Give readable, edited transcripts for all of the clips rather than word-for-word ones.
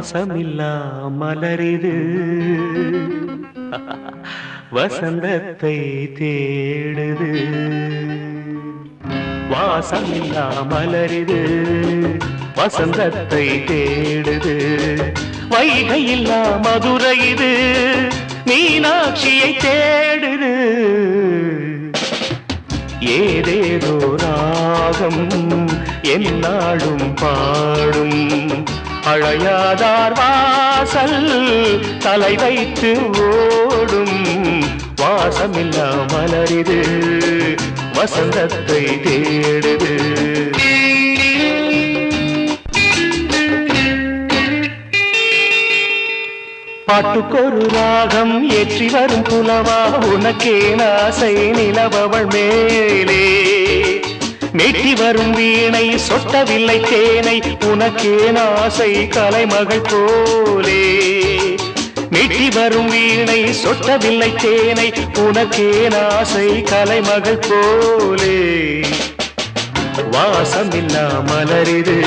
வாசமில்லா மலரிது வசந்தத்தை தேடுது. வாசமில்லா மலரிது வசந்தத்தை தேடுது. வைகையில்லா மதுரை இது மீனாட்சியை தேடுது. ஏதேதோ ராகம் என்னாடும் பாடும் அழையாதார் வாசல் தலை வைத்து ஓடும். வாசமில்லா மலரிது வசந்தத்தை தேடுது. பாட்டுக்கொரு ராகம் ஏற்றி வரும் புலவா உனக்கே ஆசை நிலவவள் மேலே. மீட்டி வரும் வீணை சொட்டவில்லை தேனை உனக்கே ஆசை கலைமகள் போலே. மீட்டி வரும் வீணை சொட்டவில்லை தேனை உனக்கே ஆசை கலைமகள் போலே. வாசமில்லா மலரிது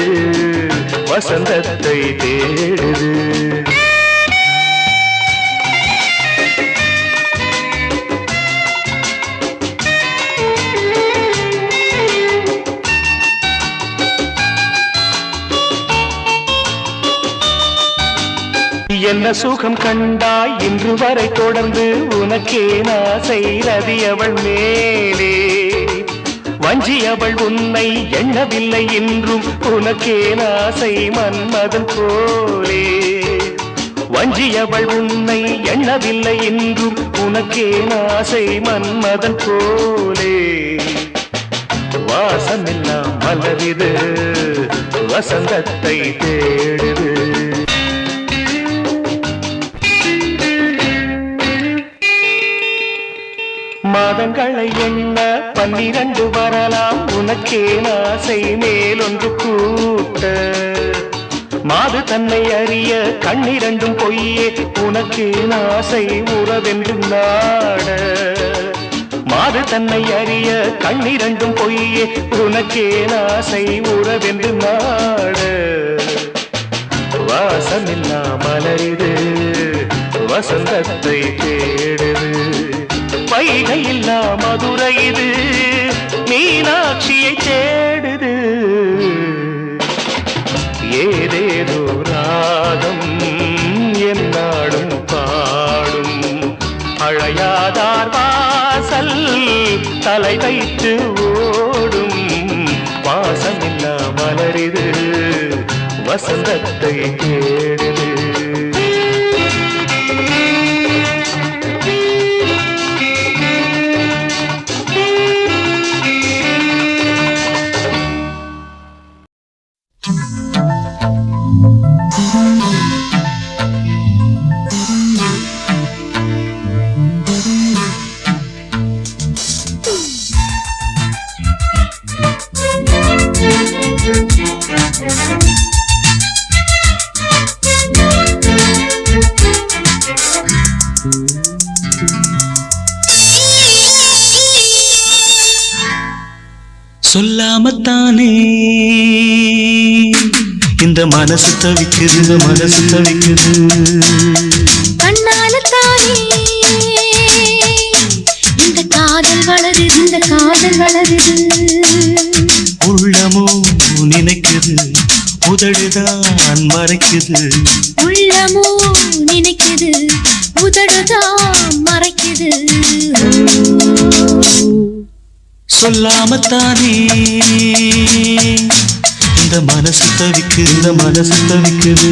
வசந்தத்தை தேடுது. என்ன சுகம் கண்டாய் இன்று வரை தொடர்ந்து உனக்கே ஆசை ரதி அவள் மேலே. வஞ்சி அவள் உன்னை எண்ணவில்லை என்றும் உனக்கே ஆசை மன்மதன் போலே. வஞ்சி அவள் உன்னை எண்ணவில்லை என்றும் உனக்கே ஆசை மன்மதன் போலே. வாசமெல்லாம் மலரிது வசந்தத்தை தேடுது. மாதங்களை எண்ண 12 வரலாம் உனக்கே ஆசை மேலொன்று கூட்ட. மாது தன்னை அறிய கண்ணிரண்டும் பொய்யே உனக்கே ஆசை உறவென்று நாட. மாது தன்னை அறிய கண்ணிரண்டும் பொய்யே உனக்கே ஆசை உறவென்று நாட. வாசமில்லா மலரிது வசந்தத்தை தேடுது. வைகையில்லா மதுரை இது மீனாட்சியை தேடுது. ஏதேதோ ராகம் என்னாடும் பாடும் அழையாதார் வாசல் தலை வைத்து ஓடும். வாசமில்லா மலரிது வசந்தத்தை தேடுது. சொல்லாமத்தானே இந்த மனசு தவிக்குது மனசு தவிக்குது. கண்ணாலத்தானே இந்த காதல் வளருது இந்த காதல் வளருது. உள்ளமோ நினைக்குது உதடுதான் மறைக்குது. உள்ளமோ நினைக்குது உதடுதான் மறைக்குது. சொல்லாமத்தானே இந்த மனசு தவிக்குது இந்த மனசு தவிக்குது.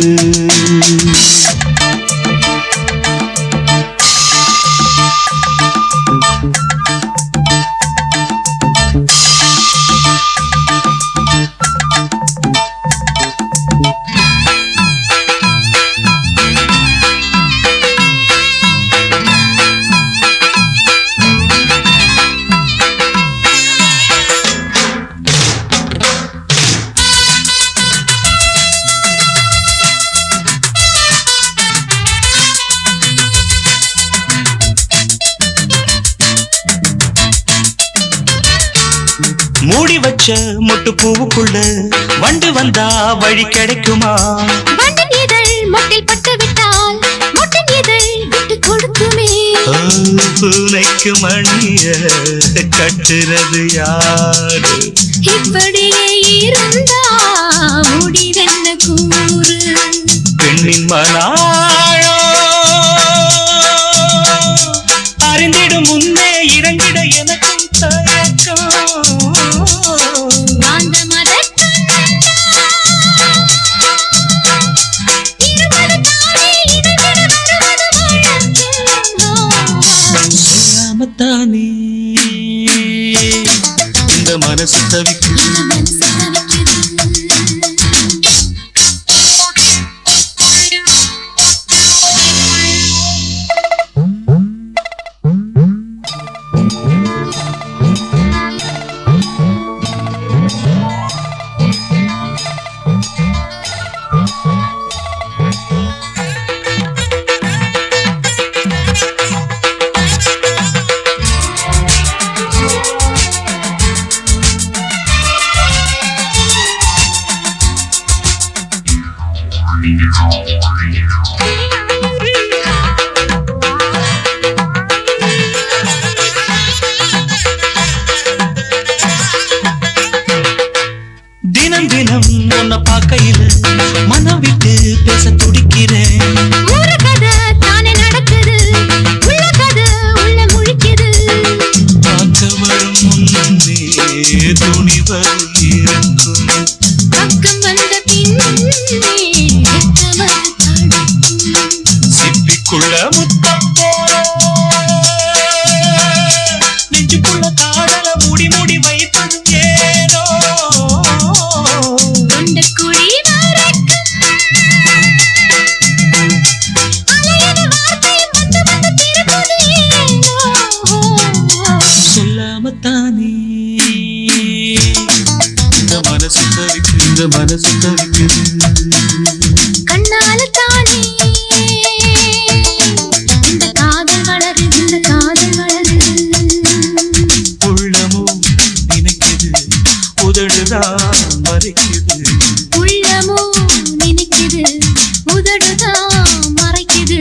மூடி வச்ச மொட்டு பூவுக்குள்ள வண்டு வந்தா வழி கிடைக்குமா? வண்டு இதழ் மொட்டில் பட்டு விட்டால் மொட்டின் இதழ் விட்டு கொடுக்குமே. பூனைக்கு மணிய கட்டுறது யாரு? இப்படியே இருந்தா முடிவென்ன கூறு? பெண்ணின் மனாயோ அறிந்திடும் முன்னே இறங்கிட எனக்கும் தயக்கம். அந்த மதக்கண்ணா இருமது தானே இணைவிட வருவது வழக்கம். சொல்லாமத்தானே இந்த மனசு தவிக்குது. தினம் தினம் உன்னை பார்க்கையில மனம் விட்டு பேச துடிக்கிறேன். ஊர கதை தானே நடக்குது, உள்ள கதை உள்ள முழிக்குது. பார்க்க வரும் முன்னே துணிவர் இருக்கும். பக்கம் வந்த பின்னே வெட்கமது தடுக்கும். சிப்பிக்குள்ள முத்தம் போல நெஞ்சுக்குள்ள காதல மூடி மூடி வைப்பது ஏனோ. தொண்டக்குழி வரைக்கும் அலையது வார்த்தை வந்து வந்து திருப்பது ஏனோ. சொல்லாமத்தானே இந்த மனசு தவிக்குது. இந்த மனசு தவிக்குது. கண்ணால தானே இந்த காதல் வளருது, இந்த காதல் வளருது. உள்ளமோ நினைக்குது, உதடுதான் மறைக்குது. உள்ளமோ நினைக்குது, உதடுதான் மறைக்குது.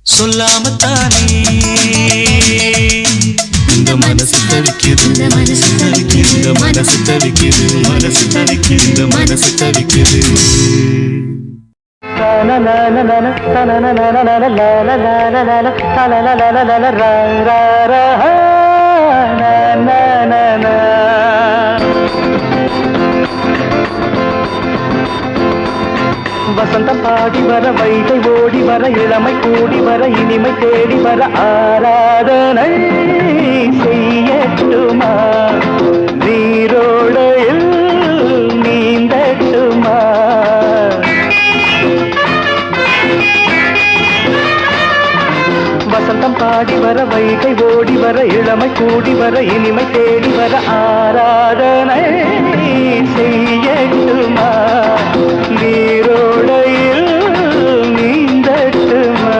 சொல்லாமத்தானே இந்த மனசு தவிக்குது. இந்த மனசு தவிக்குது. இந்த மனசு தவிக்குது. மனசு தவிக்குது. இந்த மனசு தவிக்குது. வசந்தம் பாடி வர வைகை ஓடி வர இளமை கூடி வர இனிமை தேடி வர ஆராதனை செய்யட்டுமா நீரோடையில் நீந்தட்டுமா. வசந்தம் பாடி வர வைகை ஓடி வர இளமை கூடி வர இனிமை தேடி வர ஆராதனை செய்யட்டுமா நீரோடையில் நீந்தட்டுமா.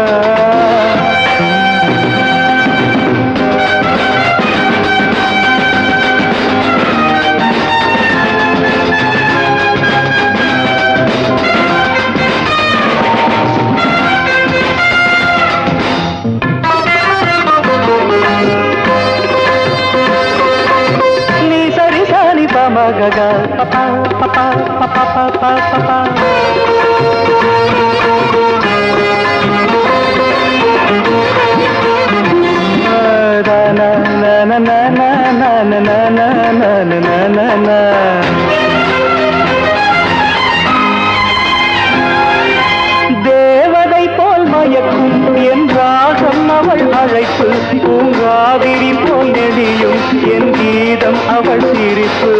Gaga, papa, papa, papa, papa, papa. Na na na na na na na na na na na na na. தேவதை போல் மயக்கும் என் ராகம் அவள் அழைப்பு, பூங்காவிரி போல் நெடியும் என் கீதம் அவள் சிரிப்பு.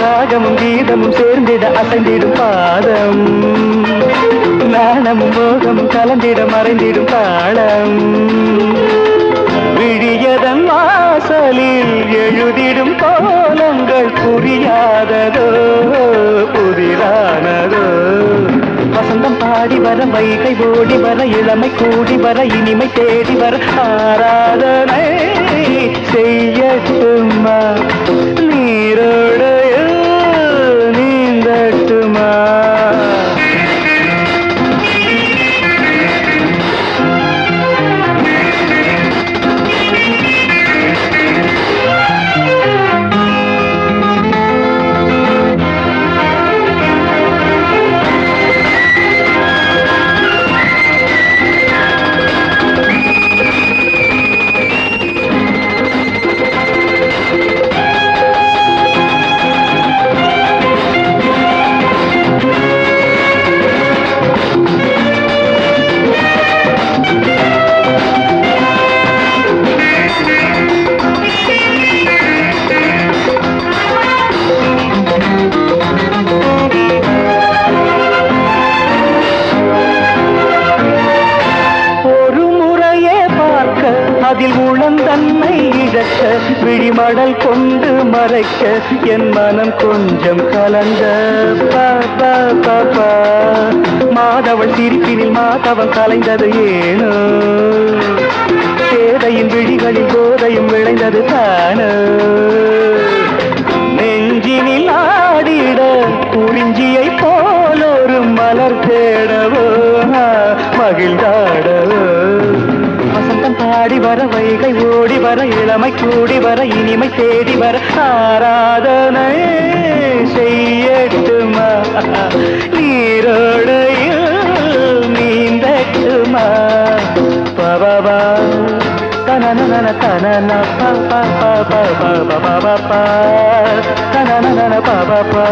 ராகமும் கீதமும் சேர்ந்திட அசைந்திடும் பாதம், நாணமும் மோகமும் கலந்திட மறைந்திடும் தாளம். விழியதன் வாசலில் எழுதிடும் கோலங்கள் புரியாததோ புதிரானதோ. வசந்தம் பாடி வர வைகை ஓடி வர இளமை கூடி வர இனிமை தேடி வர ஆராதனை செய்யட்டுமா நீரோடையில் உள்ளந்தன்னை இழக்க விழிமடல் கொண்டு மறைக்க என் மனம் கொஞ்சம் கலந்த மாதவள் சிரிப்பினில் மாதவன் கலைந்தது ஏனோ சேதையின் விழிகளில் போதையும் விளைந்தது தானோ நெஞ்சினில் ஆடிட குறிஞ்சியை போல் ஒரு மலர் தேடவோ மகிழ்ந்தாடவோ வசந்தம் பாடி வர வைகை ஓடி வர இளமை கூடி வர இனிமை தேடி வர ஆராதனை செய்யட்டுமா நீரோடையில் நீந்தட்டுமா பவா தனன தனன பா தனன பா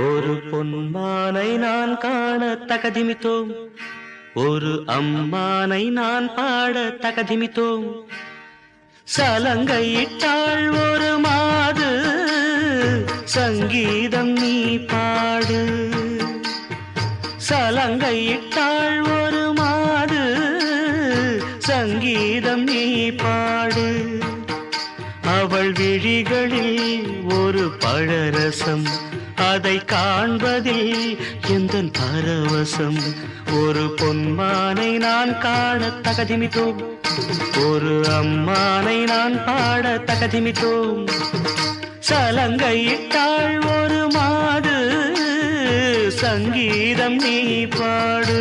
ஒரு பொன்மானை நான் காண தகதிமித்தோம் ஒரு அம்மானை நான் பாட தகதிமித்தோம் சலங்கையிட்டாள் ஒரு மாது சங்கீதம் நீ பாடு சலங்கையிட்டாள் ஒரு மாது சங்கீதம் நீ பாடு அவள் விழிகளில் ஒரு பழரசம் அதை காண்பதில் எந்தன் பரவசம் ஒரு பொன்மானை நான் காண தகதிமித்தோம் ஒரு அம்மானை நான் பாட தகதிமித்தோம் சலங்கையிட்டாள் ஒரு மாது சங்கீதம் நீ பாடு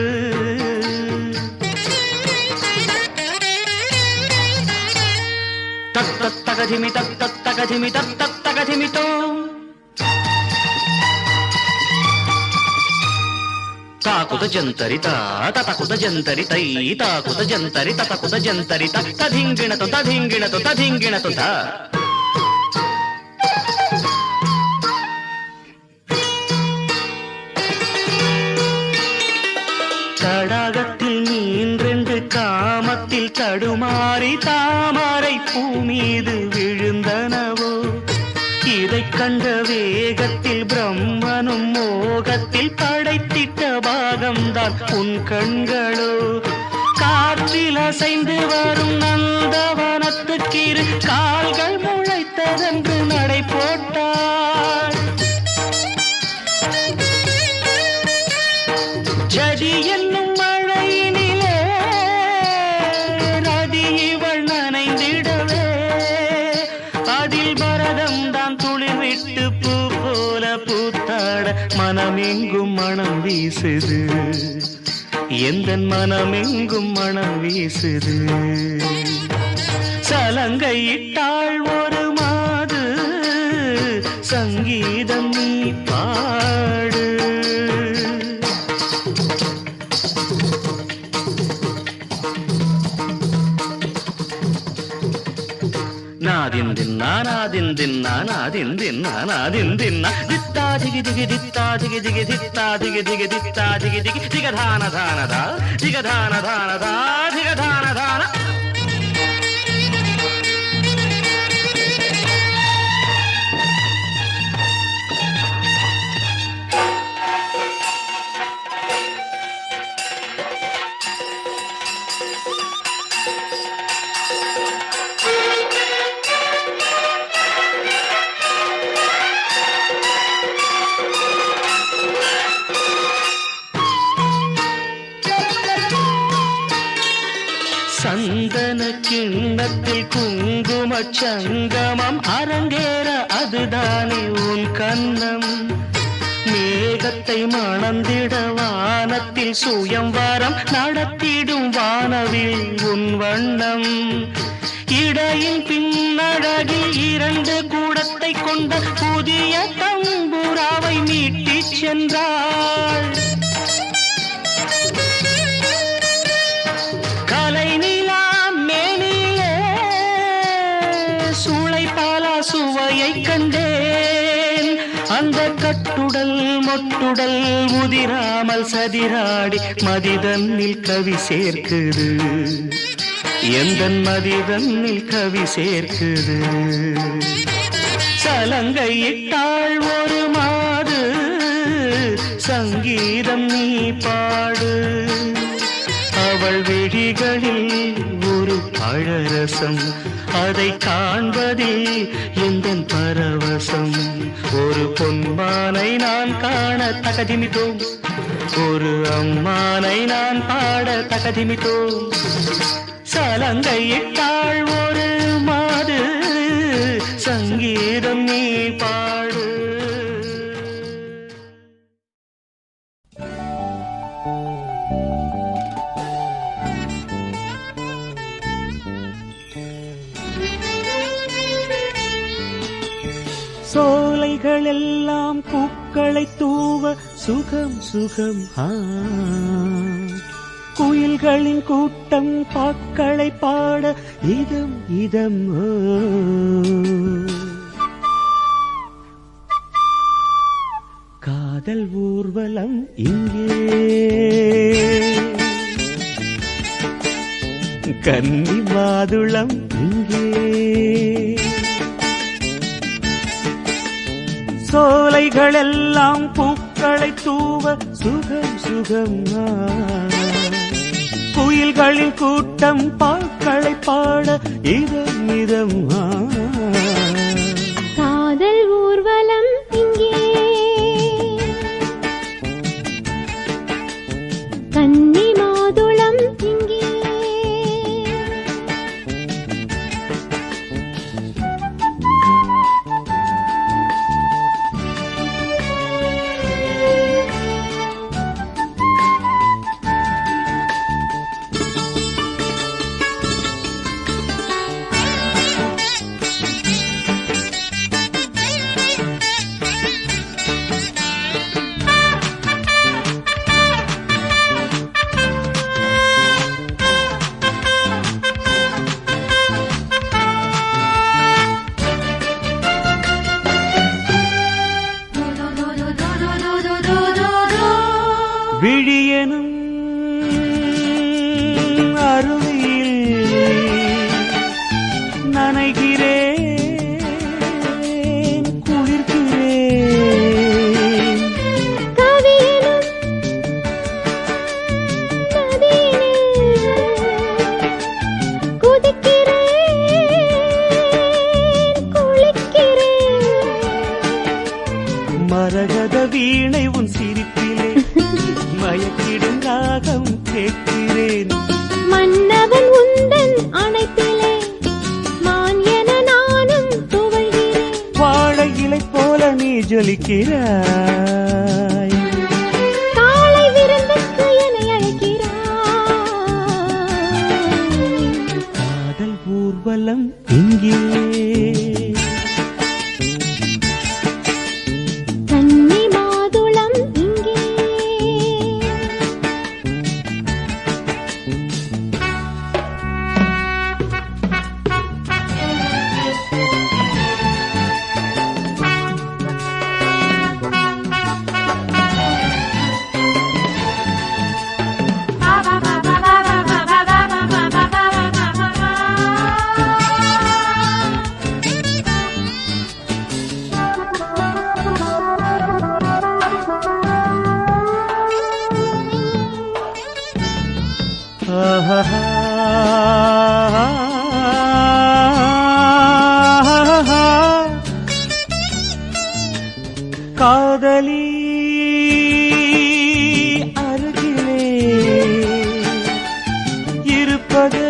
தத் தகதிமி தத் தகதிமி தத் தகதிமித்தோம் ತಾಕುದ ಜಂತರಿತ ತತಕುದ ಜಂತರಿತೈ ತಾಕುದ ಜಂತರಿ ತತಕುದ ಜಂತರಿತ ತಧಿಂಗಿಣತು ತಧಿಂಗಿಣತು ತಧಿಂಗಿಣತು ತ தடாகத்தில் மீன்றென்று காமத்தில் தடுமாறி தாமரை பூ மீது விழுந்தனவோ இதை கண்ட வேகத்தில் பிரம்மனும் மோகத்தில் படைத்திட்ட பாகம்தான் உன் கண்களோ காற்றில் அசைந்து வரும் நந்தவனத்துக்கிரு கால்கள் முளைத்ததென்று நடை போட்டாள் ஜதி என்னும் மழையினிலே நதி இவள் நனைந்திடவே அதில் பரதம் தான் துளிர் விட்டு பூ போல பூத்தாட மனமெங்கும் மனம் வீசுது எந்தன் மனமெங்கும் மனம் வீசுது சலங்கையிட்டாள் ஒரு மாது சங்கீதம் நீ பாடு நாதிந்தின்னா நாதிந்தின்னா நாதிந்தின்னா நாதிந்தின்னா தித்தா திகி திகி தித்தா திகி திகி தித்தா திகி திகி தித்தா திகி திகி திகதான தானதா திகதான தானதா திகதான தான கிண்ணத்தில் குங்கும சங்கமம் அரங்கேற அதுதானே உன் கண்ணம். மேகத்தை மணந்திட வானத்தில் சுயம்வரம் நடத்திடும் வானவில் உன் வண்ணம். இடையில் பின்னழகில் 2 கூடத்தை கொண்ட புதிய தம்புராவை மீட்டிச் சென்றாள். கலை நிலா மேனிலே சூளை பாலா சுவையை கண்டேன். அந்த கட்டுடல் மொட்டுடல் முதிராமல் சதிராடி மதிதன்னில் கவி சேர்க்குது. எந்தன் மதிதன்னில் கவி சேர்க்குது. சலங்கையிட்டாள் ஒரு மாது சங்கீதம் நீ பாடு. அவள் விழிகளில் ஒரு பழரசம் அதை காண்பதில் எந்தன் பரவசம். ஒரு பொன்மானை நான் காண தகதிமித்தோம், ஒரு அம்மானை நான் பாட தகதிமித்தோம். சலங்கையிட்டாள் ஒரு மாது சங்கீதம் நீ பாடு. சோலைகள் எல்லாம் பூக்களை தூவ சுகம் சுகம். குயில்களின் கூட்டம் பாக்களை பாட இதம் இதம். காதல் ஊர்வலம் இங்கே, கன்னி மாதுளம் இங்கே. சோலைகள் எல்லாம் பூக்களை தூவ சுகம் சுகம். குயில்களின் கூட்டம் பாக்களை பாட இதம் இதம். காதல் ஊர்வலம் இங்கே, கன்னி மாதுளம் இங்கே. விழியனும் அருவியில் நனைகிறேன், குளிர்கிறேன். கவியனும் நதியினில் குதிக்கிறேன், குளிக்கிறேன். மரகத வீணை உன் சிரிப்பிலே மயக்கிடும் ராகம் கேட்கிறேன். மன்னவன் உந்தன் அணைப்பிலே மான் என நானும் துவழ்கிறேன். வாழை இலை போல நீ ஜொலிக்கிறாய், காலை விருந்துக்கு என்னை அழைக்கிறாய். காதல் ஊர்வலம் இங்கே, கன்னி மாதுளம் இங்கே. காதலி அருகிலே இருப்பதே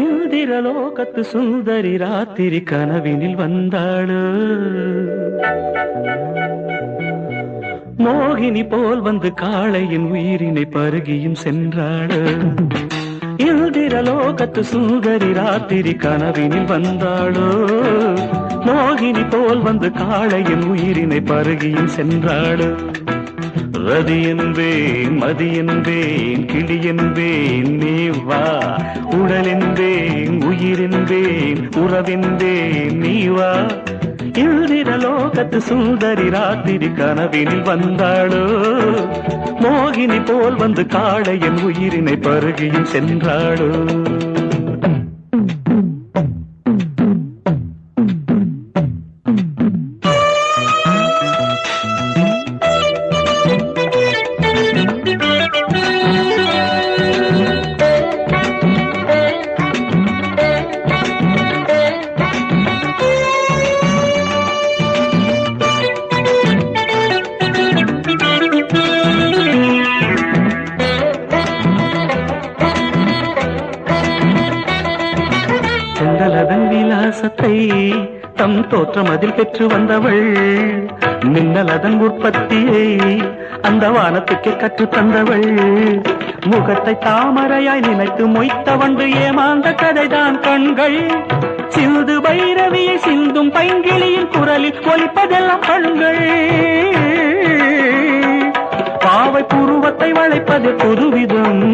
இந்திரலோகத்து சுந்தரி ராத்திரி கனவினில் வந்தாளு மோகினி போல் வந்து காளையின் உயிரினை பருகியும் சென்றாளு இந்திரலோகத்து சுந்தரி ராத்திரி கனவினில் வந்தாளோ மோகினி போல் வந்து காளையின் உயிரினை பருகியும் சென்றாளு ரதி என்பேன் மதி என்பேன் கிளி என்பேன் நீ வா உடல் என்பேன் உயிர் என்பேன் உறவென்பேன் நீ வா இந்திரலோகத்து சுந்தரி ராத்திரி கனவினில் வந்தாளோ மோகினி போல் வந்து காளையன் உயிரினை பருகியும் சென்றாளோ செந்தலதன் விலாசத்தை தம் தோற்றம் அதில் பெற்று வந்தவள் மின்னலதன் உற்பத்தியை அந்த வானத்துக்கு கற்று தந்தவள் முகத்தை தாமரையாய் நினைத்து மொய்த்த வண்டு ஏமாந்த கதைதான் கண்கள் சிந்து பைரவியை சிந்தும் பைங்கிளியின் குரலில் ஒலிப்பதெல்லாம் கண்கள் பாவை புருவத்தை வளைப்பது புதுவிதம்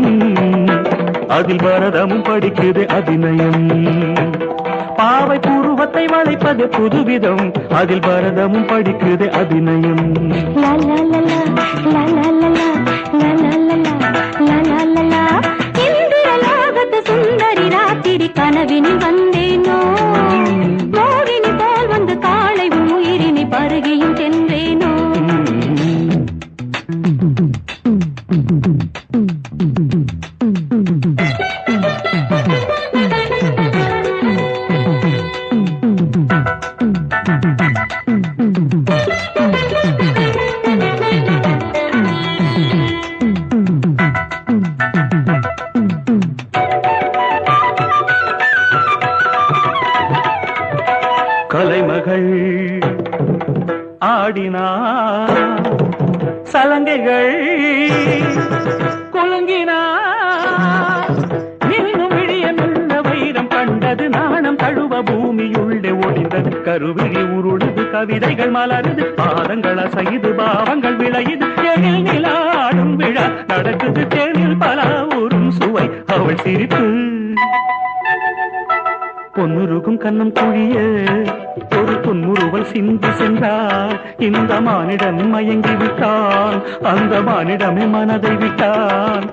அதில் பரதமும் படிக்குது அபிநயம் பாவை புருவத்தை வளைப்பது புதுவிதம் அதில் பரதமும் படிக்குது அபிநயம் சுந்தரி ராத்திரி கனவினில் வந்தேனோ மோகினி போல் வந்து காளை உயிரினை பருகியும் சென்றேனோ கலைமகள் ஆடினார் சலங்கைகள் குலுங்கினார் இன்னும் விழியமுள்ள வைரம் கண்டது நாணம் தழுவ பூமியுள்ளே ஒளிந்தது கருவிழி உருளுது கவிதைகள் மலருது பாதங்கள் அசைது பாவங்கள் விளையுது எழில் நிலாடும் விழா நடக்குது தேனில் பல ஊரும் சுவை அவள் சிரிப்பு பொன்னுருகும் கண்ணம் குழிய ஒரு பொன்முறுவல் சிந்தி சென்றார் இந்த மானிடன் மயங்கி விட்டான் அந்த மானிடமே மனதை விட்டான்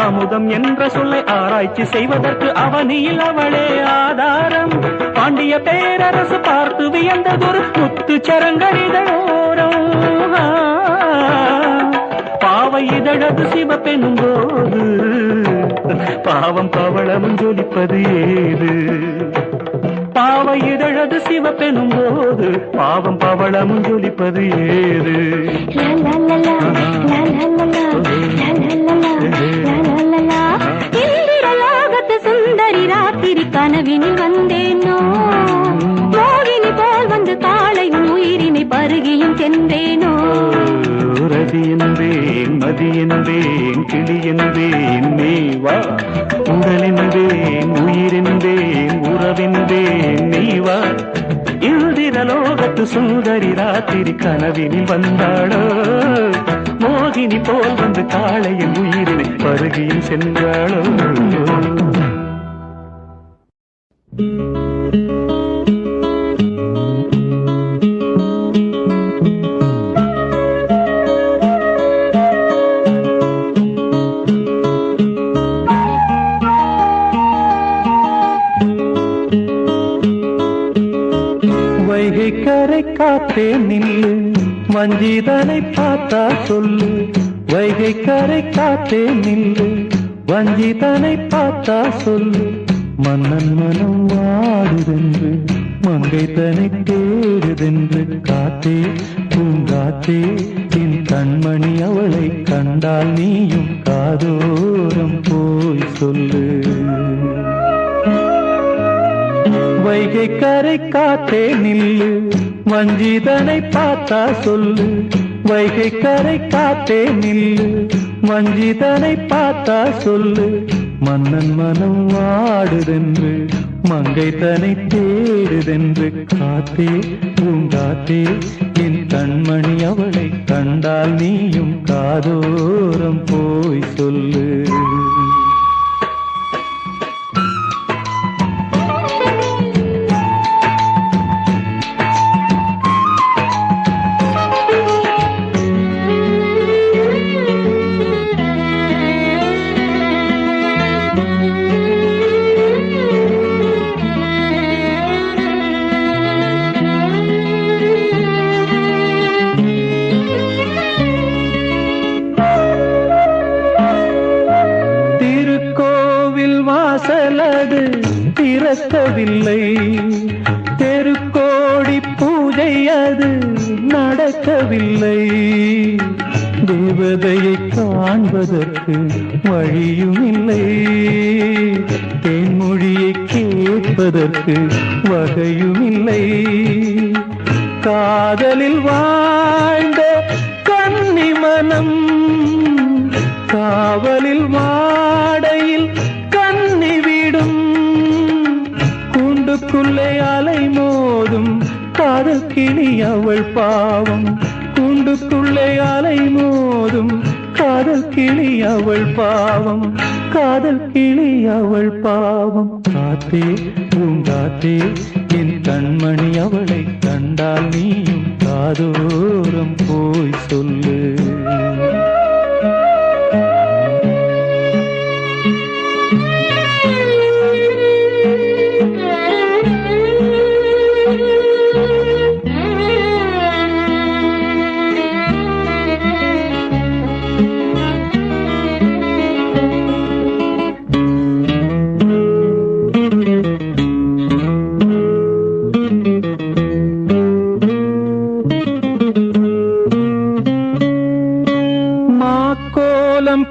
அமுதம் என்ற சொல்லை ஆராய்ச்சி செய்வதற்கு அவனில் அவளே ஆதாரம் பாண்டிய பேரரசு பார்த்து வியந்ததொரு முத்து சரங்கடிதோரம் பாவை இதழது சிவப்பெனும் போது பாவம் பவளமும் ஜொலிப்பது ஏது பாவை இதழது சிவப்பெனும் போது பாவம் பவளமும் ஜொலிப்பது ஏது சுந்தரி ராத்திரி கனவினில் வந்தேனோ மோகினி போல் வந்து காளையும் உயிரினை பருகியும் சென்றேனோ ரதி என்பேன் மதி என்பேன் கிளி என்பேன் நீவா உடல் என்பேன் உயிர் என்பேன் உறவென்பேன் நீவா இந்திரலோகத்து சுந்தரி ராத்திரி கனவினில் வந்தாளோ மோகினி போல் வந்து காளையின் உயிரினை பருகியும் சென்றாளோ வைகை கரை காத்தே நில்லு வஞ்சிதனை பார்த்தா சொல்லு வைகை கரை காத்தே நில்லு வஞ்சிதனை பார்த்தா சொல்லு மன்னன் மனம் வாடுதென்று மங்கை தனை தேடுதென்று காத்தே பூங்காத்தே என் கண்மணி அவளை கண்டால் நீயும் காதோரம் போய் சொல்லு வைகை கரை காத்தே நில்லு வஞ்சிதனை பார்த்தா சொல்லு வைகை கரை காத்தே நில்லு வஞ்சிதனை பார்த்தா சொல்லு மன்னன் மனம் வாடுதென்று மங்கை தனை தேடுதென்று காத்தே பூங்காத்தே என் கண்மணி அவளை கண்டால் நீயும் காதோரம் போய் சொல்லு வாசலது திறக்கவில்லை தெருக்கோடி பூஜை அது நடக்கவில்லை தேவதையை காண்பதற்கு வழியும் இல்லை தேன்மொழியை கேட்பதற்கு வகையும் இல்லை காதலில் வாழ்ந்த கன்னி மனம் காவலில் வாடையில் கண்ணி விடும் கூண்டுக்குள்ளே அலை மோதும் காதல் கிளி அவள் பாவம் கூண்டுக்குள்ளே அலை மோதும் காதல் கிளி அவள் பாவம் காதல் கிளி அவள் பாவம் காத்தே பூங்காத்தே என் கண்மணி அவளை கண்டால் நீயும் காதோரம் போய் சொல்லு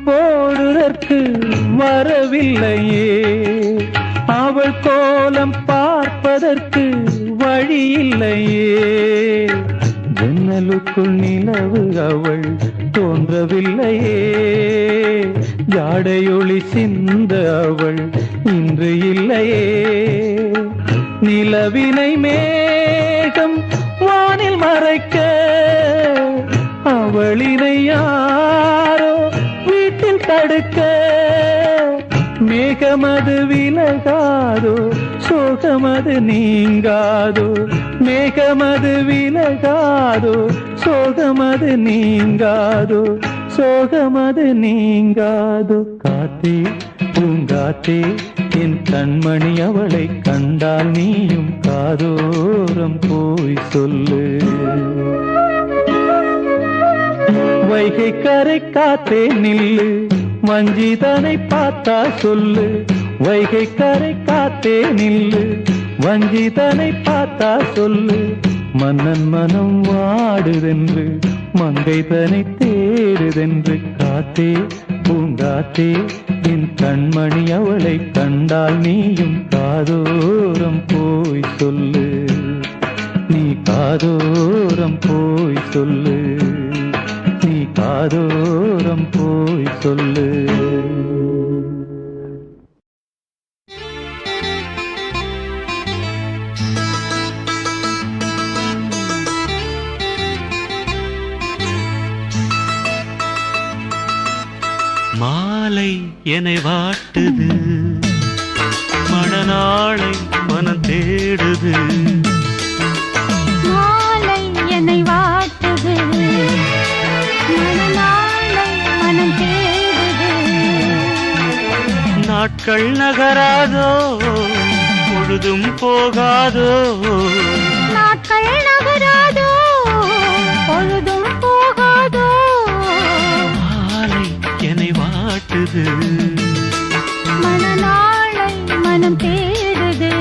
போடுதற்கு வரவில்லையே அவள் கோலம் பார்ப்பதற்கு வழியில்லையே ஜன்னலுக்குள் நிலவு அவள் தோன்றவில்லையே ஜாடையொளி சிந்த அவள் இன்று இல்லையே நிலவினை மேகம் வானில் மறைக்க அவளினை யாரோ வீட்டில் தடுக்க மேகமது விலகாதோ சோகமது நீங்காதோ மேகமது விலகாதோ சோகமது நீங்காதோ சோகமது நீங்காதோ காத்தே பூங்காத்தே என் கண்மணி அவளை கண்டால் நீயும் காதோரம் போய் சொல்லு வைகை கரை காத்தே நில்லு வஞ்சிதனை பார்த்தா சொல்லு, வைகை கரை காத்தே நில்லு. வஞ்சிதனை பார்த்தா சொல்லு, மன்னன் மனம் வாடுதென்று, மங்கைதனை தேடுதென்று. காத்தே பூங்காத்தே என் கண்மணி, அவளை கண்டால் நீயும் காதோரம் போய் சொல்லு, நீ காதோரம் போய் சொல்லு, நீ காதோரம் போய் சொல்லு. மாலை என்னை வாட்டுது, மணநாளை மனம் தேடுது. மாலை என்னை வாட்டுது, மணநாளை மனம் தேடுது. நாட்கள் நகராதோ, பொழுதும் போகாதோ. நாட்கள் நகராதோ, பொழுதும் போகாதோ. மாலை என்னை வாட்டுது, மணநாளை மனம் தேடுது.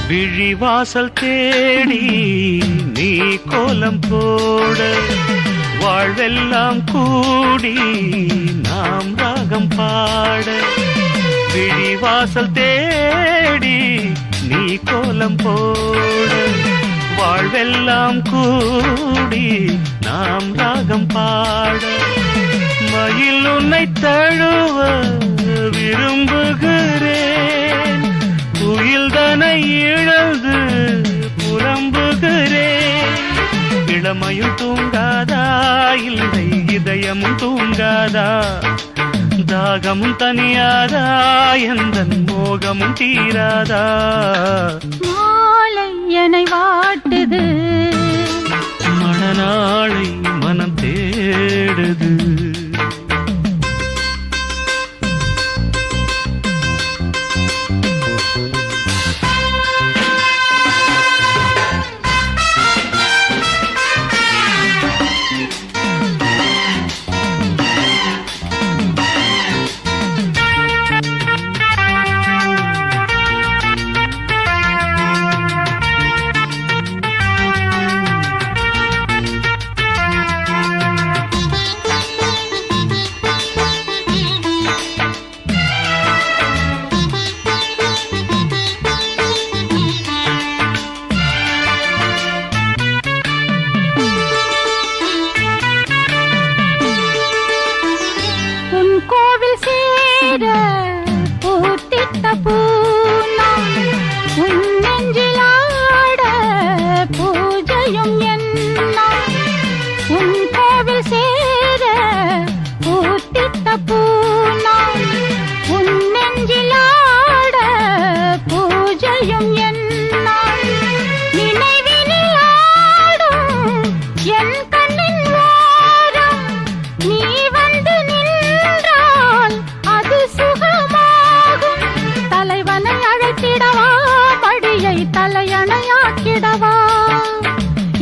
விழிவாசல் தேடி நீ கோலம் போட, வாழ்வெல்லாம் கூடி நாம் ராகம் பாட. விழிவாசல் தேடி நீ கோலம் போட, வாழ்வெல்லாம் கூடி நாம் ராகம் பாட. மயில் உன்னை தழுவ விரும்புகிறேன், உயில்தனை இழந்து புலம்புகிறேன். இளமையும் தூங்காதா, இல்லை இதயமும் தூங்காதா. தாகமும் தனியாதா, எந்தன் மோகமும் தீராதா. மாலை என்னை வாட்டுது, மணநாளை மனம் தேடுது.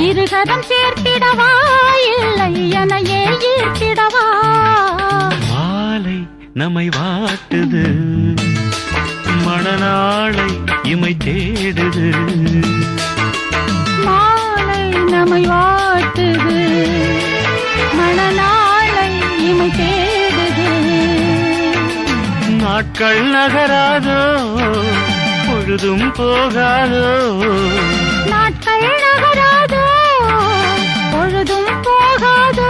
இருகரம் சேர்த்திடவா, இல்லை எனையே ஈர்த்திடவா. மாலை நம்மை வாட்டுது, மணநாளை இமை தேடுது. மாலை நம்மை வாட்டுது, மணநாளை இமை தேடுது. நாட்கள் நகராதோ, பொழுதும் போகாதோ. நாட்கள் நகராதோ, பொழுதும் போகாதோ.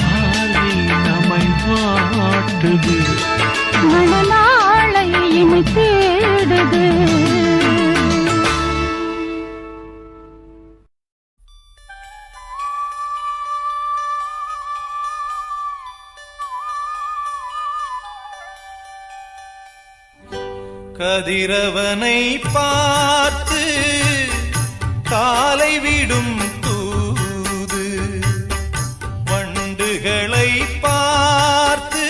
மாலை நம்மை வாட்டுது, கதிரவனை பார்த்து காலை விடும் தூது, வண்டுகளை பார்த்து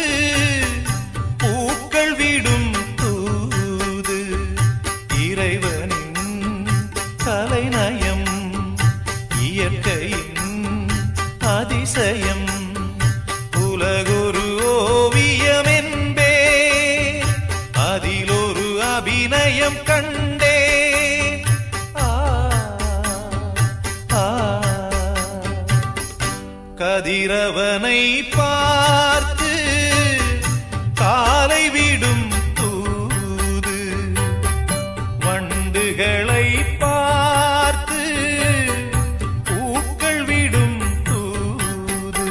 பூக்கள் விடும் தூது, இறைவனின் கலைநயம் இயற்கையின் அதிசயம், உலகொரு ஓவியம் என்பே அதிலொரு அபிநயம் கண்டே. கதிரவனை பார்த்து காலை விடும் தூது, வண்டுகளை பார்த்து பூக்கள் விடும் தூது.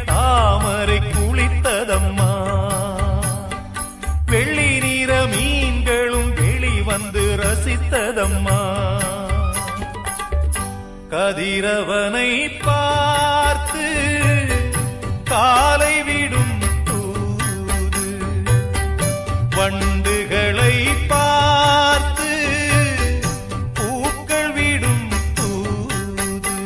தாமரை குளித்ததம்மா, வெள்ளி நீர மீன்களும் வெளிவந்து ரசித்ததம்மா. கதிரவனை பார்த்து காலை விடும் தூது, வண்டுகளை பார்த்து பூக்கள் விடும் தூது.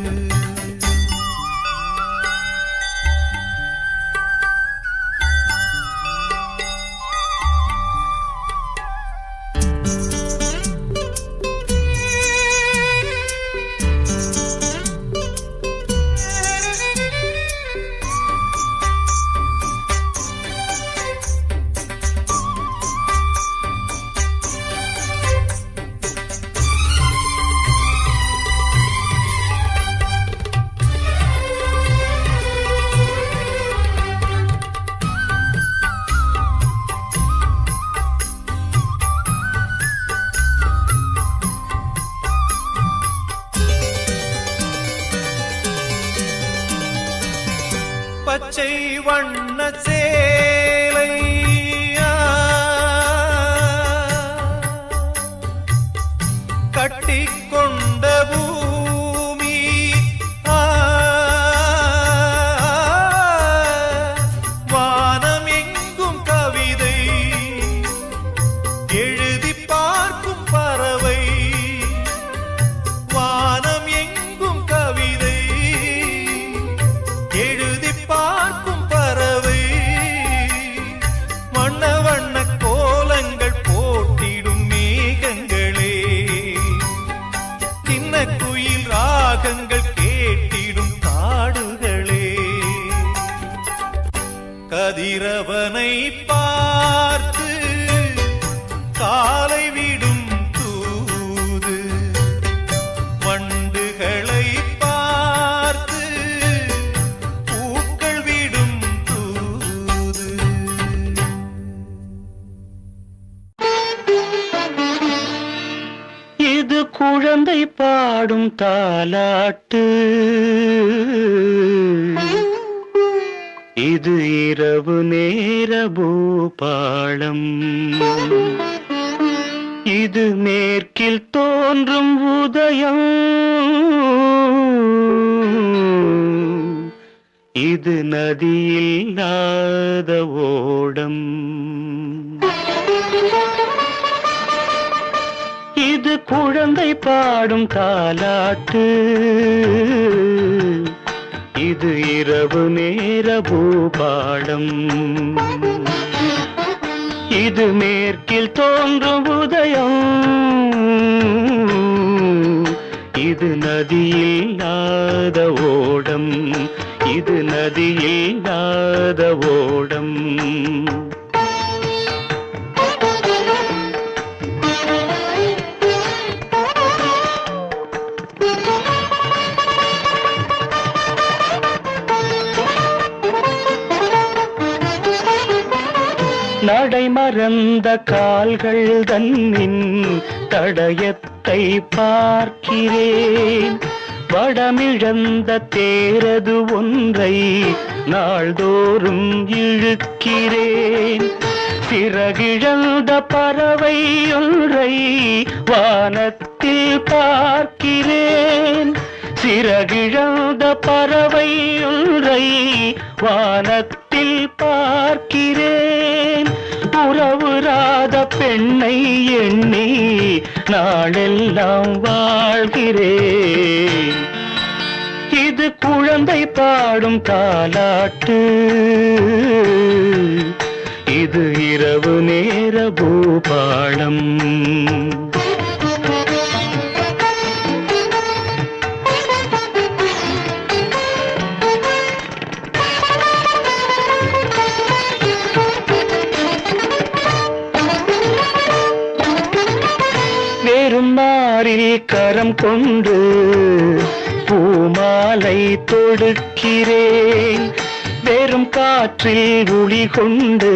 பச்சை வண்ண சேலை கட்டிக்கொண்ட பூமி, வானம் எங்கும் கவிதை எழுதி பார்க்கும் பறவை, வானம் எங்கும் கவிதை எழுதி பார்க்கும் பறவை, வண்ண வண்ண கோலங்கள் போட்டிடும் மேகங்களே, சின்ன குயில் ராகங்கள் கேட்டிடும் காடுகளே. கதிரவனை பார்த்து காலை விடும் தூது, வண்டுகளை பார்த்து பூக்கள் விடும் தூது. இது குழந்தை பாடும் தாலாட்டு, இது இரவு நேர பூபாளம், இது மேற்கில் தோன்றும் உதயம், இது நதியில்லாத ஓடம். இது குழந்தை பாடும் தாலாட்டு. இது இரவு நேர பூபாடம். இது மேற்கில் தோன்றும் உதயம். இது நதியில்லாத ஓடம். இது நதியில்லாத ஓடம். நடைமறந்த கால்கள் தன்னின் தடயத்தை பார்க்கிறேன். வடமிழந்த தேரது ஒன்றை நாள்தோறும் இழுக்கிறேன். சிறகிழந்த பறவை ஒன்றை வானத்தில் பார்க்கிறேன். சிறகிழந்த பறவை ஒன்றை வானத்தில் பார்க்கிறேன். உறவுறாத பெண்ணை எண்ணி நாளெல்லாம் வாழ்கிறேன். இது குழந்தை பாடும் தாலாட்டு. இது இரவு நேர பூபாடம். கரம் கொண்டு பூமாலை தொடுக்கிறேன். வெறும் காற்றில் ஒளி கொண்டு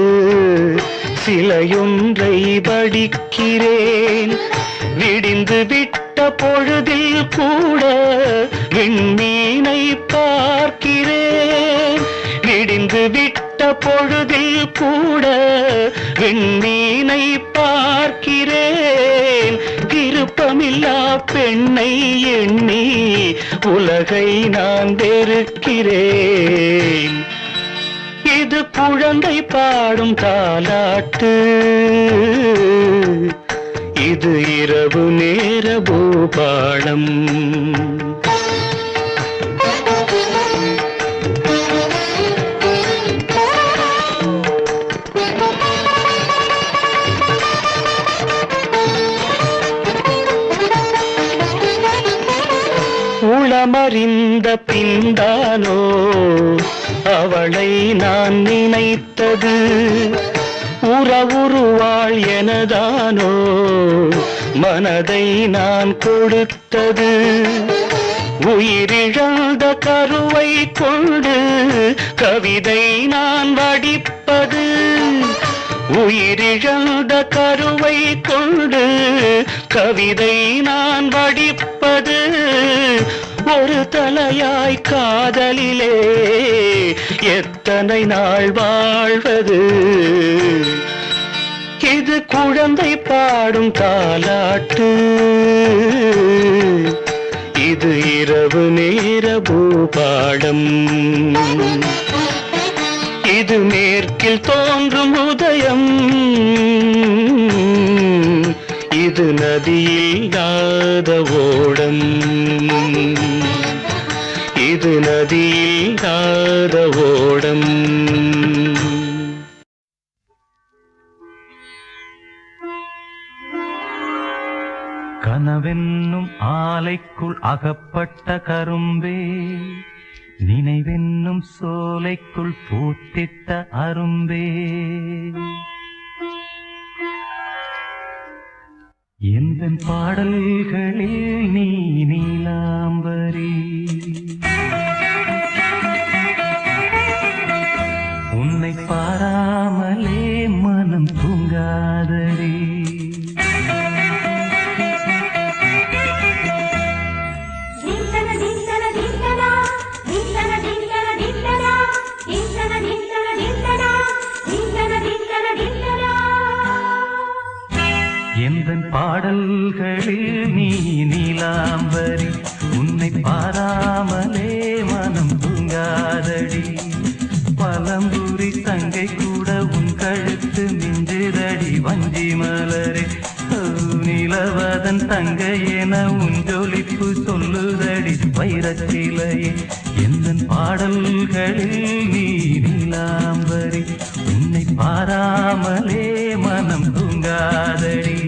சிலையொன்றை வடிக்கிறேன். விடிந்து விட்ட பொழுதில் கூட விண்மீனை பார்க்கிறேன். விடிந்து விட்ட பொழுதில் கூட விண்மீனை பார்க்கிறேன். விருப்பமில்லா பெண்ணை எண்ணி உலகை நான் வெறுக்கிறேன். இது குழந்தை பாடும் தாலாட்டு. இது இரவு நேர பூபாடம். உளமறிந்த பின்தானோ அவளை நான் நினைத்தது. உறவுருவாள் எனதானோ மனதை நான் கொடுத்தது. உயிரிழந்த கருவை கொண்டு கவிதை நான் வடிப்பது. உயிரிழந்த கருவை கொண்டு கவிதை நான் வடிப்பது. ஒரு தலையாய் காதலிலே எத்தனை நாள் வாழ்வது. இது குழந்தை பாடும் தாலாட்டு. இது இரவு நேர பூபாடம். இது மேற்கில் தோன்றும் உதயம். இது நதியில்லாத ஓடம். இது நதியில்லாத ஓடம். கனவென்னும் ஆலைக்குள் அகப்பட்ட கரும்பே, நினைவென்னும் சோலைக்குள் பூத்திட்ட அரும்பே, எந்தன் பாடல்களில் நீ நீலாம்பரி, உன்னை பாராமலே மனம் தூங்காதடி. எந்தன் பாடல்களில் நீ நீலாம்பரி, உன்னை பாராமலே மனம் தூங்காதடி. தங்க என உஞ்சொலிப்பு சொல்லுதடி வைரச்சிலையே எந்தன் பாடல்களில் நீ நீலாம்பரி உன்னை பாராமலே மனம் தூங்காதடி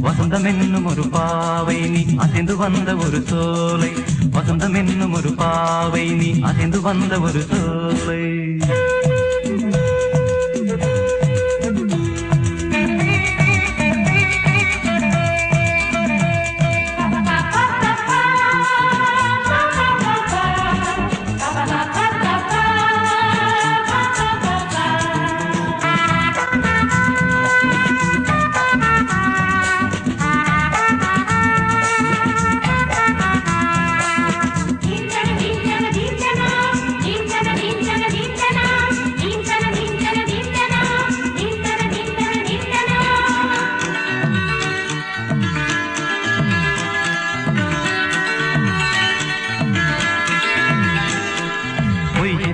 வசந்தம் என்னும் ஒரு பாவை நீ அசைந்து வந்த ஒரு சோலை வசந்தம் என்னும் ஒரு பாவை நீ அசைந்து வந்த ஒரு சோலை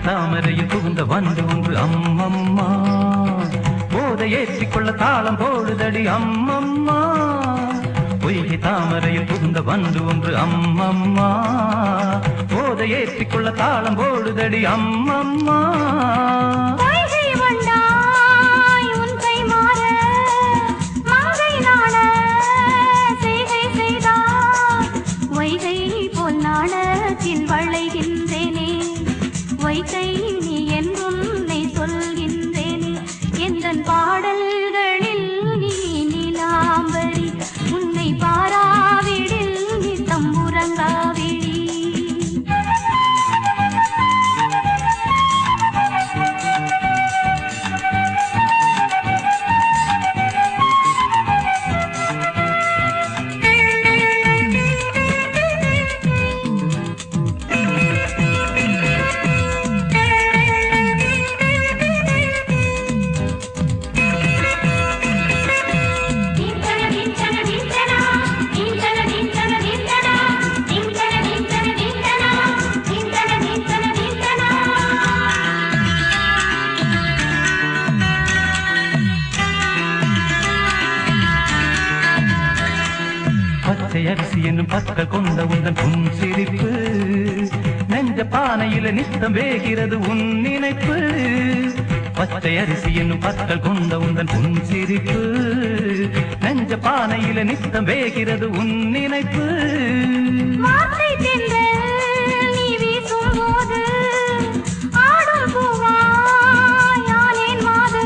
தாமரையில் புகுந்த வந்து ஒன்று அம்மம்மா போதை ஏற்றிக்கொள்ள தாளம் போடுதடி அம்மம்மா பொய்கை தாமரையில் புகுந்த வந்து ஒன்று அம்மம்மா போதை ஏற்றிக்கொள்ள தாளம் போடுதடி அம்மம்மா வைகை நீ என்றுன்னை சொல்கின்றேனே எந்தன் பாடல்களில் நீ நீலாம்பரி உன்னை பாராவிடில் நீ தம்புரங்காவிழி பச்சை அரிசி என்னும் பற்கள் கொண்ட உந்தன் புன் சிரிப்பு நெஞ்ச பானையில நித்தம் வேகிறது உன் நினைப்பு பச்சை அரிசி என்னும் பற்கள் கொண்ட உந்தன் புன் சிரிப்பு நெஞ்ச பானையில நித்தம் வேகிறது உன் நினைப்பு நீ வீசும் போது ஆடும் பூவாயானேன் மாது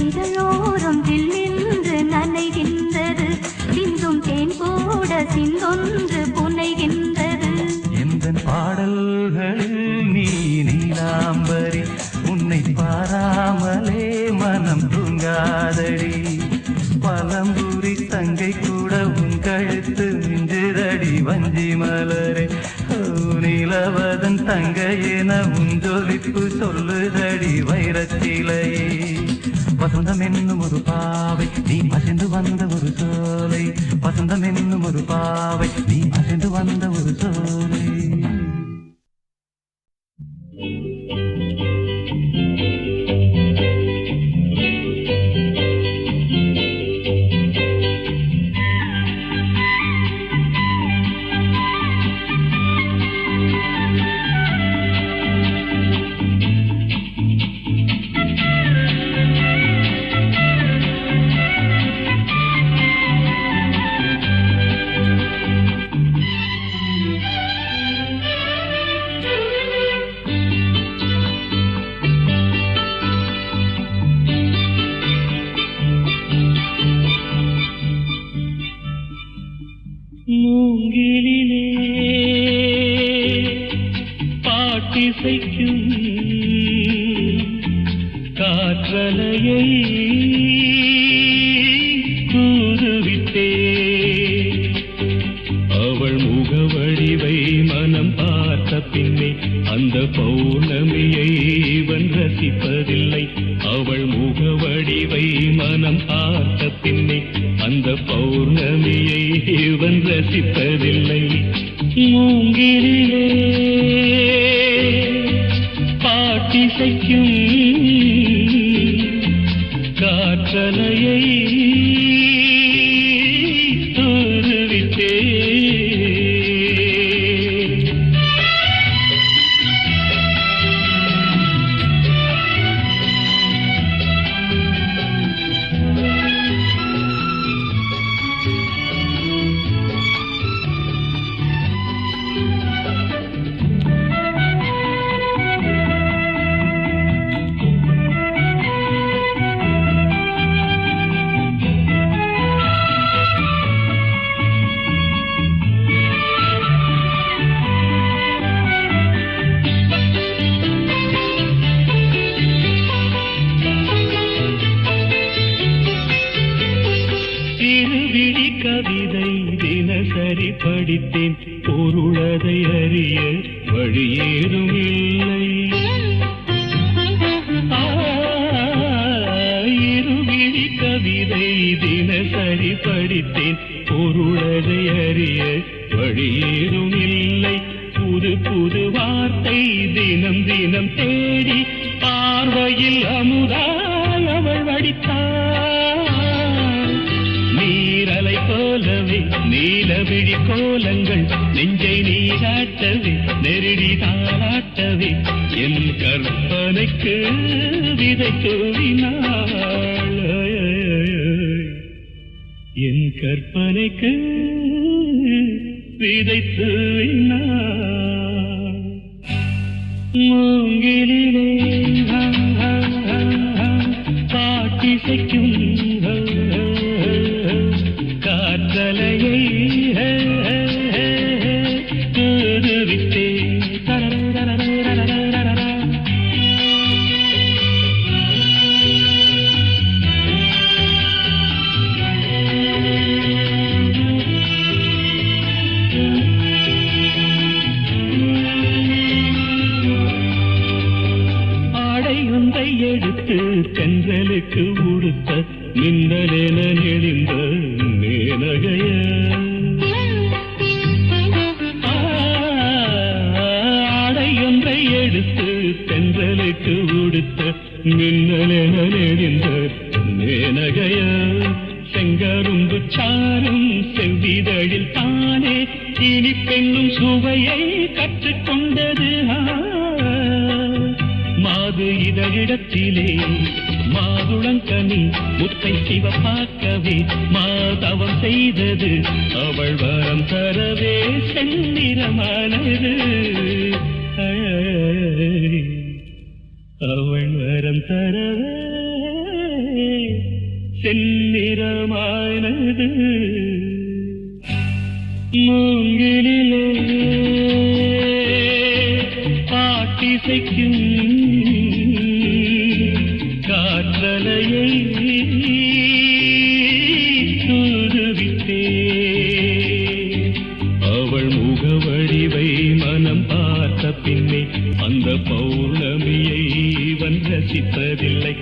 இதழோரம் தில்லின்று நனைகின்றது சிந்தும் தேன் கூட சிந்தொன்று புனைகின்றது எந்தன் பாடல்களில் நீ நீலாம்பரி உன்னை பாராமலே மனம் தூங்காதடி பழம்புரி தங்கை கூட உன் கழுத்து மிஞ்சிரடி வஞ்சி மலரே நிலவதன் தங்கை என உஞ்சொலிப்பு சொல்லுதடி வைரச்சிலையே வசந்தம் என்னும் ஒரு பாவை நீ அசைந்து வந்த ஒரு சோலை வசந்தம் என்னும் ஒரு பாவை நீ அசைந்து வந்த ஒரு சோலை மூங்கிலே பாட்டிசைக்கும் காற்றலையை கூறுவிட்டே அவள் முகவடிவை மனம் பார்த்த பின்னே அந்த பௌர்ணமியை இவன் ரசிப்பதில்லை அவள் முகவடிவை மனம் பார்த்த பின்னே அந்த பௌர்ணமியை இவன் ரசிப்பதில்லை மூங்கிலே பாட்டிசைக்கும் காற்றலையை படித்தேன் பொருளதை அறிய வழியேதும் இல்லை. இருவிழி கவிதை தினசரி படித்தேன் பொருளதை அறிய வழியேதும் இல்லை. புது புது வார்த்தை தினம் தினம் தேடி பார்வையில் அமுதாய் அவள் வடித்தாள். நீரலை போலவே நீலவிழி கோலங்கள் நெஞ்சை நீராட்டவே நெருடி தாளாட்டவே என் கற்பனைக்கு விதை தூவினாள். என் கற்பனைக்கு விதை தூவினாள். மூங்கிலே பாட்டிசைக்கும் காற்றலையை தூதுவிட்டே ஆடையொன்றை எடுத்து தென்றலுக்கு உடுத்த மின்னலென நெளிந்த மேனகைய ஆடையொன்றை எடுத்து தென்றலுக்கு உடுத்த மின்னலென நெளிந்த மேனகைய செங்கரும்பு சாரும் செவ்விதழில் தானே இனி பெண்ணும் சுவையை கற்றுக்கொண்டது. மாது இதழிடத்திலே மாதுளங்கனி முத்தை சிவப்பாக்கவே மாதவம் செய்தது. அவள் வரம் தரவே செந்நிறமானது. அவள் வரம் தரவே செந்நிறமானது. மூங்கிலே பாட்டிசைக்கும் காற்றலையை தூதுவிட்டே அவள் முகவடிவை மனம் பார்த்த பின்னே அந்த பௌர்ணமியை இவன் ரசிப்பதில்லை.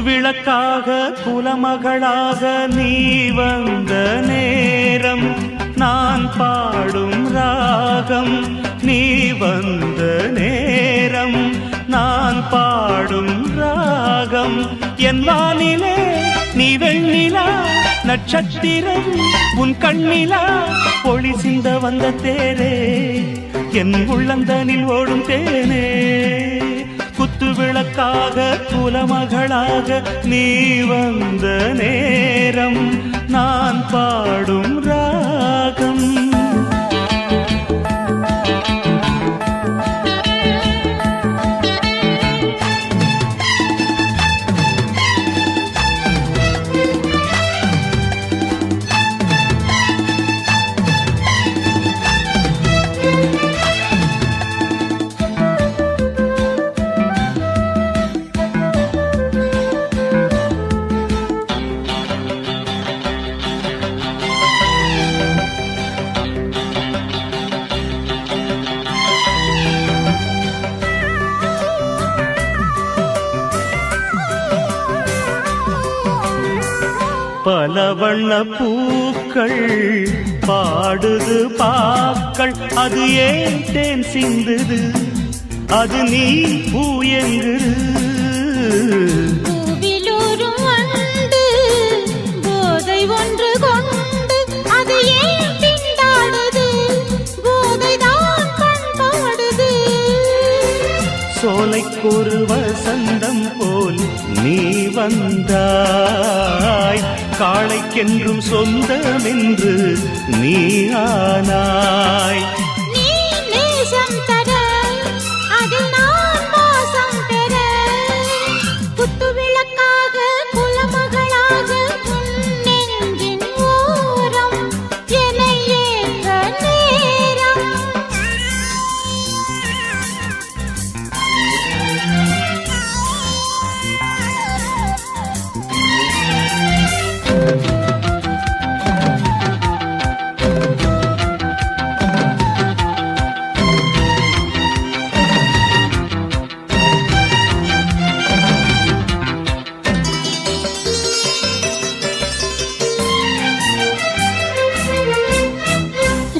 விளக்காக குலமகளாக நீ வந்த நேரம் நான் பாடும் ராகம். நீ வந்த நேரம் நான் பாடும் ராகம். என் வானிலே நீ வெண்ணிலா நட்சத்திரம் உன் கண்ணிலா ஒளி சிந்த வந்த தேரே என் உள்ளந்தனில் ஓடும் தேனே. குத்து விளக்காக குலமகளாக நீ வந்த நேரம் நான் பாடும் ராகம். பல வண்ண பூக்கள் பாடுது பாக்கள். அது ஏன் தேன் சிந்துது அது நீ பூயங்குது. பூவிலூரும் வண்டு போதை ஒன்று கொண்டு அது ஏன் திண்டாடுது போதைதான் கண் பாடுது. சோலை எனக்கொரு வசந்தம் போல் நீ வந்தாய், காளைக்கென்றும் சொந்தமென்று நீ ஆனாய். நீ நேசம் தர அதில் நான் வாசம் பெற, குத்து விளக்காக குலமகளாக உன் நெஞ்சின் ஓரம் என்னை ஏற்ற நேரம்.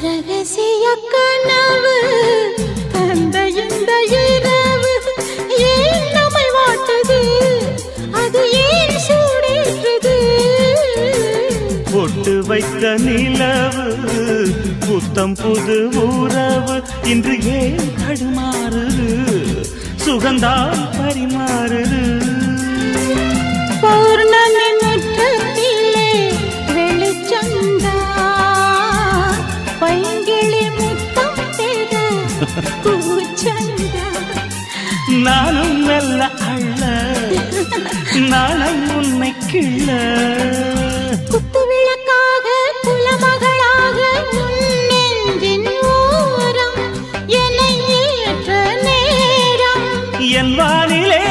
ரகசிய கனவு அந்த இந்த இரவு ஏன் நம்மை வாட்டுது, அது ஏன் சூடேற்றுது. பொட்டு வைத்த நிலவு புத்தம் புது உறவு இன்று ஏன் தடுமாறுது, சுகந்தான் பரிமாறுது. பௌர்ணமி முற்றத்திலே வெளிச்சந்தான், பைங்கிளி முத்தம் பெற பூச்சந்தான். நானும் மெல்ல அள்ள நாளம் உன்னை கிள்ள, குத்து விளக்காக குலமகளாக உன் நெஞ்சின் ஓரம் என்னை ஏற்ற நேரம். என் வானிலே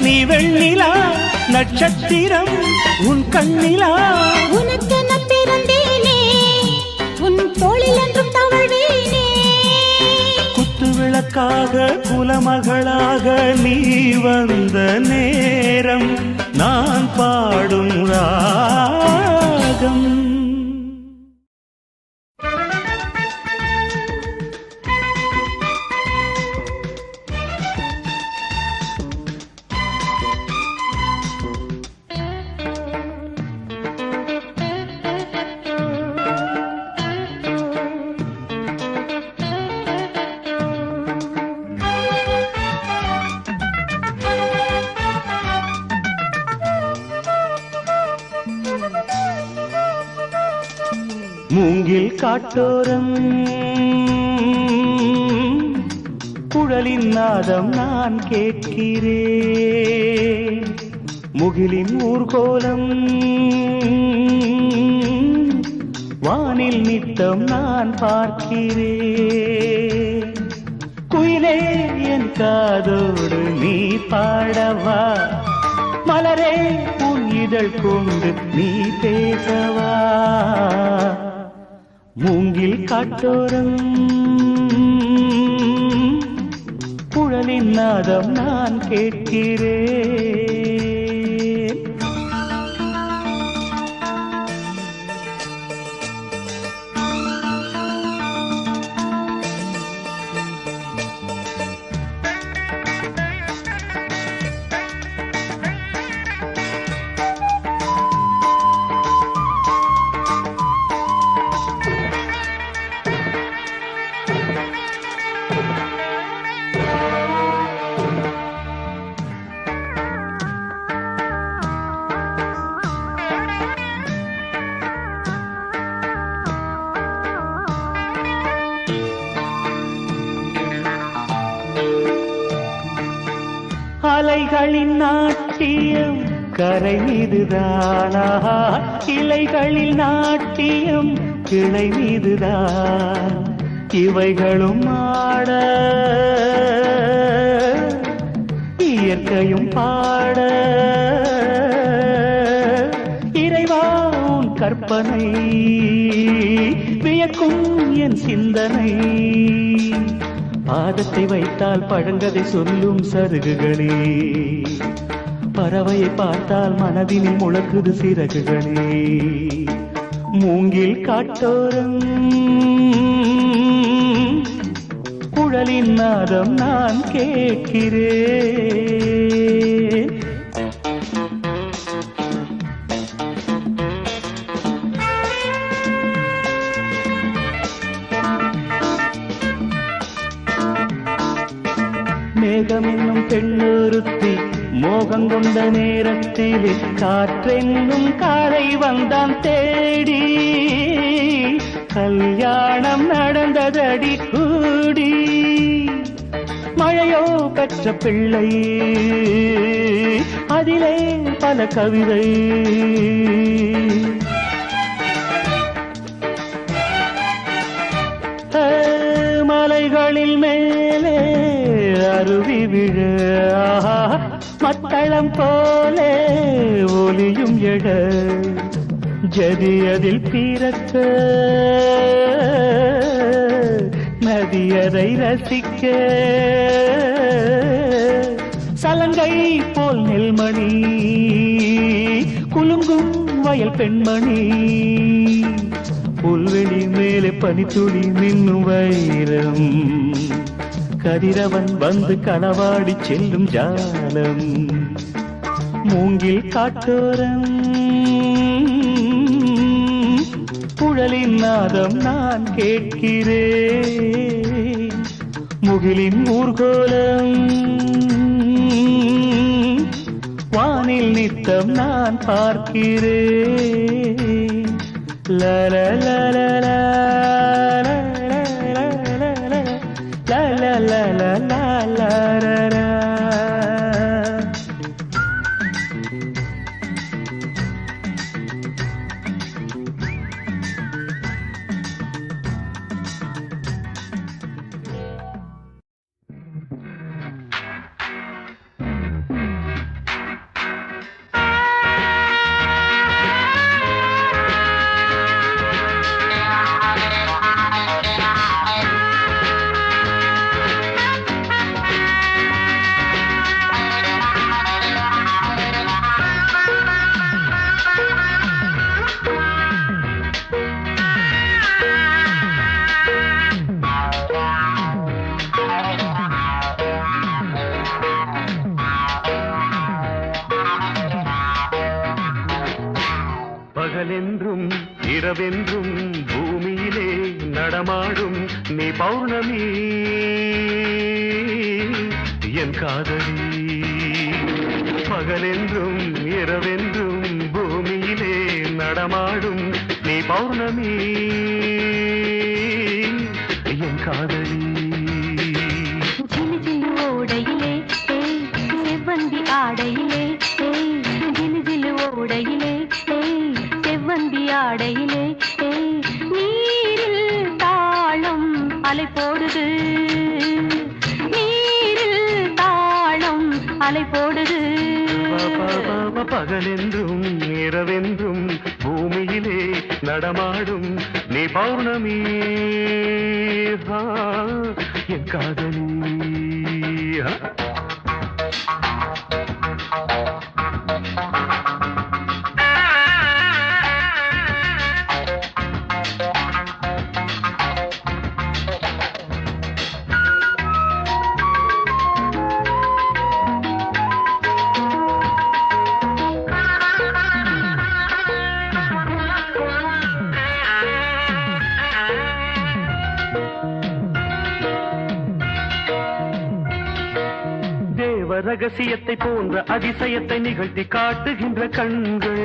நீ வெண்ணிலா நட்சத்திரம் உன் கண்ணிலா. உனக்கென பிறந்தேனே உன் தோளில் என்றும் தவழ்வேனே. குத்து விளக்காக குலமகளாக நீ வந்த நேரம் நான் பாடும் ராகம். மூங்கில் காட்டோரம் குழலின் நாதம் நான் கேட்கிறேன், முகிலின் ஊர்கோலம் வானில் நித்தம் நான் பார்க்கிறேன். குயிலே என் காதோடு நீ பாடவா, மலரே உன் இதழ் கொண்டு நீ பேசவா. மூங்கில் காட்டோரம் குழலின் நாதம் நான் கேட்கிறேன். அலைகளின் நாட்டியம் கரை மீதுதானா, இலைகளில் நாட்டியம் கிளை மீதுதான். இவைகளும் ஆட இயற்கையும் பாட, இறைவா உன் கற்பனை வியக்கும் என் சிந்தனை. பாதத்தை வைத்தால் பழங்கதை சொல்லும் சருகுகளே, பறவையை பார்த்தால் மனதினில் முழக்குது சிறகுகளே. மூங்கில் காட்டோரம் குழலின் நாதம் நான் கேட்கிறேன். மேகம் என்னும் பெண்ணொருத்தி மோகம் கொண்ட நேரத்தில் காற்றென்னும் காலை வந்தான் தேடி கல்யாணம் நடந்ததடி கூடி மழையோ பெற்ற பிள்ளை அதிலே பல கவிதை மலைகளில் மேலே அருவி விழ மத்தளம் போலே ஒலியும் எழ ஜதி அதில் பிறக்க நதியதை ரசிக்க சலங்கை போல் நெல்மணி குலுங்கும் வயல் பெண்மணி புல்வெளி மேலே பனித்துளி மின்னும் வைரம் கதிரவன் வந்து களவாடி செல்லும் ஜாலம் மூங்கில் காட்டோரம் குழலின் நாதம் நான் கேட்கிறேன் முகிலின் ஊர்கோலம் வானில் நித்தம் நான் பார்க்கிறேன் la la la la la la la la la la. பகலென்றும் இரவென்றும் பூமியிலே நடமாடும் நீ பௌர்ணமி என் காதலி பகலென்றும் இரவென்றும் பூமியிலே நடமாடும் நீ பௌர்ணமி என் காதலி ஓடையிலே செவ்வந்தி ஆடையிலே ஓடையிலே செவ்வந்தி ஆடையிலே நீரில் தாளம் அலை போடுது நீரில் தாளம் அலை போடுது பகலென்றும் இரவென்றும் பூமியிலே நடமாடும் நீ பௌர்ணமி என் காதலி ரகசியத்தை போன்ற அதிசயத்தை நிகழ்த்தி காட்டுகின்ற கண்கள்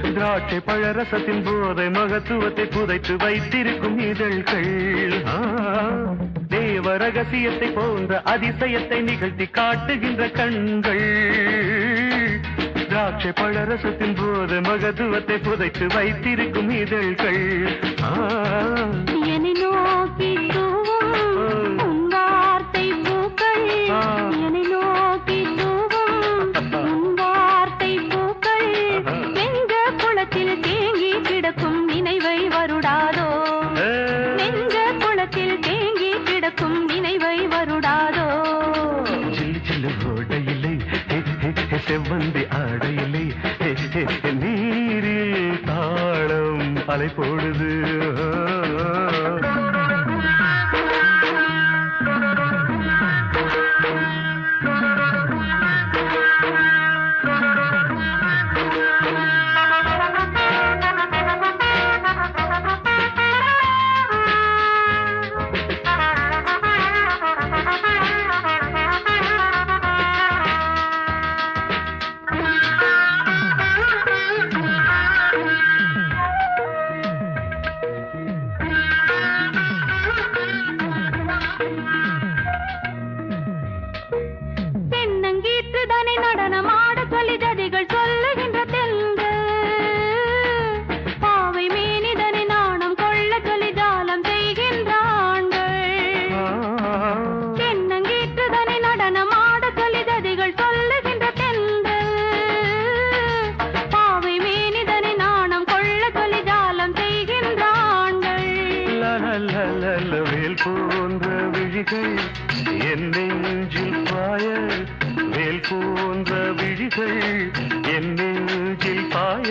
திராட்சை பழரசத்தின் போதை மகத்துவத்தை புதைத்து வைத்திருக்கும் இதழ்கள் தேவ ரகசியத்தை போன்ற அதிசயத்தை நிகழ்த்தி காட்டுகின்ற கண்கள் திராட்சை பழரசத்தின் போதை மகத்துவத்தை புதைத்து வைத்திருக்கும் இதழ்கள் என்னை நோக்கி என்னை நோக்கி வார்த்தை பூக்கள் நெஞ்ச குளத்தில் தேங்கி கிடக்கும் நினைவை வருடாதோ நெஞ்ச குளத்தில் தேங்கி கிடக்கும் நினைவை வருடாதோ சில்லு ஓடையிலே செவ்வந்தி ஆடையிலே நீரில் தாளம் அலை போடுது வேல் போன்ற விழிகள் என் நெஞ்சில் பாய வேல் போன்ற விழிகள் என் நெஞ்சில் பாய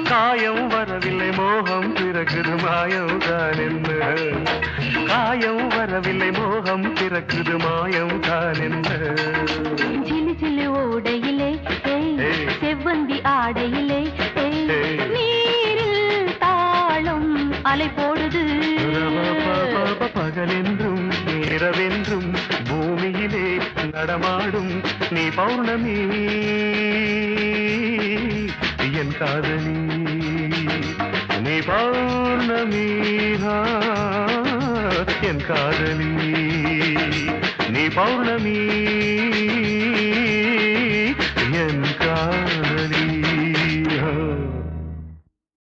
காயம் வரவில்லை மோகம் பிறக்குது மாயம் தான் என்ன காயம் வரவில்லை மோகம் பிறக்குது மாயம் தான் என்ன சிலு சிலு ஓடையிலே செவ்வந்தி ஆடையிலே நீரில் தாளம் அலை போடுது பகலென்றும் இரவென்றும் பூமியிலே நடமாடும் நீ பௌர்ணமி என் காதலி நீ பௌர்ணமி என் காதலி நீ பௌர்ணமி என் காதலி